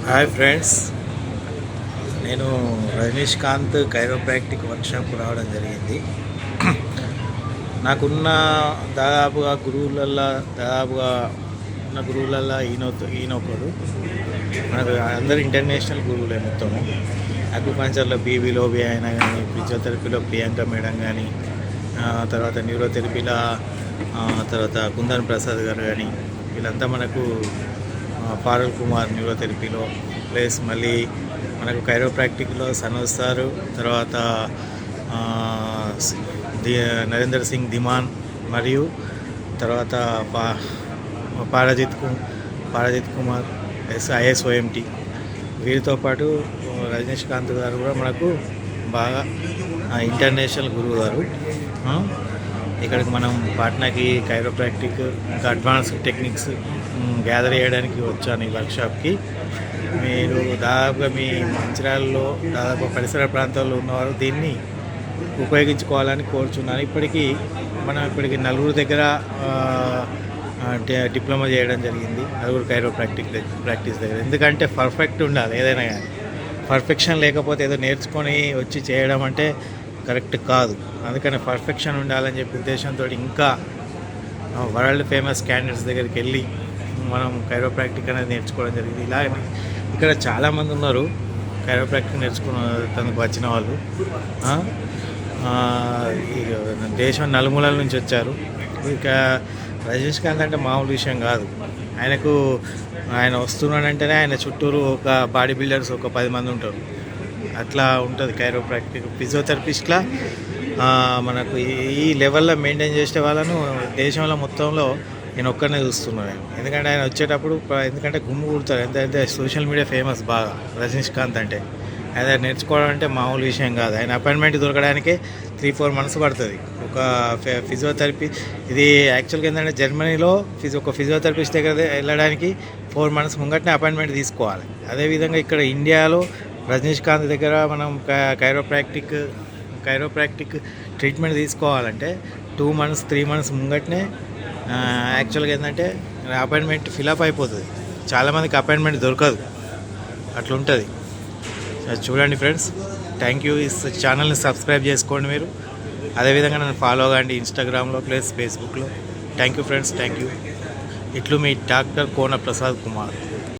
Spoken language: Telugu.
హాయ్ ఫ్రెండ్స్, నేను రజనీష్కాంత్ కైరోప్రాక్టిక్ వర్క్షాప్ రావడం జరిగింది. నాకున్న దాదాపుగా ఉన్న గురువులల్లో ఈయన ఒకడు. మనకు అందరు ఇంటర్నేషనల్ గురువులే మొత్తము. అక్యుపంచర్లో బీబీ లోబి అయినా కానీ, ఫిజియోథెరపీలో ప్రియాంక మేడం కానీ, తర్వాత న్యూరోథెరపీలో తర్వాత కుందన్ ప్రసాద్ గారు కానీ, వీళ్ళంతా మనకు పారల్ కుమార్ న్యూరోథెరపీలో, ప్లస్ మళ్ళీ మనకు కైరోప్రాక్టిక్లో సనోజ్ సారు, తర్వాత నరేందర్ సింగ్ ధిమాన్, మరియు తర్వాత పారజిత్ కుమార్ ISOMT. వీరితో పాటు రజనీష్కాంత్ గారు కూడా మనకు బాగా ఇంటర్నేషనల్ గురువు గారు. ఇక్కడికి మనం పాట్నాకి కైరోప్రాక్టిక్ ఇంకా అడ్వాన్స్డ్ టెక్నిక్స్ గ్యాదర్ చేయడానికి వచ్చాను ఈ వర్క్షాప్కి. మీరు దాదాపుగా మీ మంచిర్యాలలో దాదాపు పరిసర ప్రాంతాల్లో ఉన్నవారు దీన్ని ఉపయోగించుకోవాలని కోరుచున్నాను. ఇప్పటికి నలుగురు దగ్గర డిప్లొమా చేయడం జరిగింది, నలుగురు ప్రాక్టీస్ దగ్గర. ఎందుకంటే పర్ఫెక్ట్ ఉండాలి ఏదైనా కానీ. పర్ఫెక్షన్ లేకపోతే ఏదో నేర్చుకొని వచ్చి చేయడం అంటే కరెక్ట్ కాదు. అందుకని పర్ఫెక్షన్ ఉండాలని చెప్పి ఉద్దేశంతో ఇంకా వరల్డ్ ఫేమస్ క్యాండిడేట్స్ దగ్గరికి వెళ్ళి మనం కైరోప్రాక్టిక్ అనేది నేర్చుకోవడం జరిగింది. ఇలాగనే ఇక్కడ చాలామంది ఉన్నారు కైరోప్రాక్టిక్ తనకు వచ్చిన వాళ్ళు. దేశం నలుమూలల నుంచి వచ్చారు. ఇక రజనీష్కాంత్ అంటే మామూలు విషయం కాదు. ఆయన వస్తున్నాడంటేనే ఆయన చుట్టూరు ఒక బాడీ బిల్డర్స్ ఒక 10 మంది ఉంటారు. అట్లా ఉంటుంది కైరోప్రాక్టిక్. ఫిజియోథెరపిస్ట్లా మనకు ఈ లెవెల్లో మెయింటైన్ చేసే వాళ్ళను దేశంలో మొత్తంలో నేను ఒక్కనే చూస్తున్నాను. ఎందుకంటే ఆయన వచ్చేటప్పుడు గుమ్ము కుడతారు. ఎంతైతే సోషల్ మీడియా ఫేమస్ బాగా రజనీష్కాంత్ అంటే. ఆయన నేర్చుకోవడం అంటే మామూలు విషయం కాదు. ఆయన అపాయింట్మెంట్ దొరకడానికే 3-4 మంత్స్ పడుతుంది. ఒక ఫిజియోథెరపీ ఇది యాక్చువల్గా ఏంటంటే జర్మనీలో ఒక ఫిజియోథెరపిస్ట్ దగ్గర వెళ్ళడానికి 4 మంత్స్ ముంగటనే అపాయింట్మెంట్ తీసుకోవాలి. అదేవిధంగా ఇక్కడ ఇండియాలో రజనీష్కాంత్ దగ్గర మనం కైరోప్రాక్టిక్ ట్రీట్మెంట్ తీసుకోవాలంటే 2 మంత్స్ 3 మంత్స్ ముంగటనే యాక్చువల్గా ఏంటంటే అపాయింట్మెంట్ ఫిలప్ అయిపోతుంది. చాలామందికి అపాయింట్మెంట్ దొరకదు. అట్లుంటుంది. చూడండి ఫ్రెండ్స్, థ్యాంక్ యూ. ఈ ఛానల్ని సబ్స్క్రైబ్ చేసుకోండి మీరు. అదేవిధంగా నన్ను ఫాలో అవ్వండి ఇన్స్టాగ్రామ్లో ప్లస్ ఫేస్బుక్లో. Thank you friends, thank you. ఇట్లు మీ డాక్టర్ కోన ప్రసాద్ కుమార్.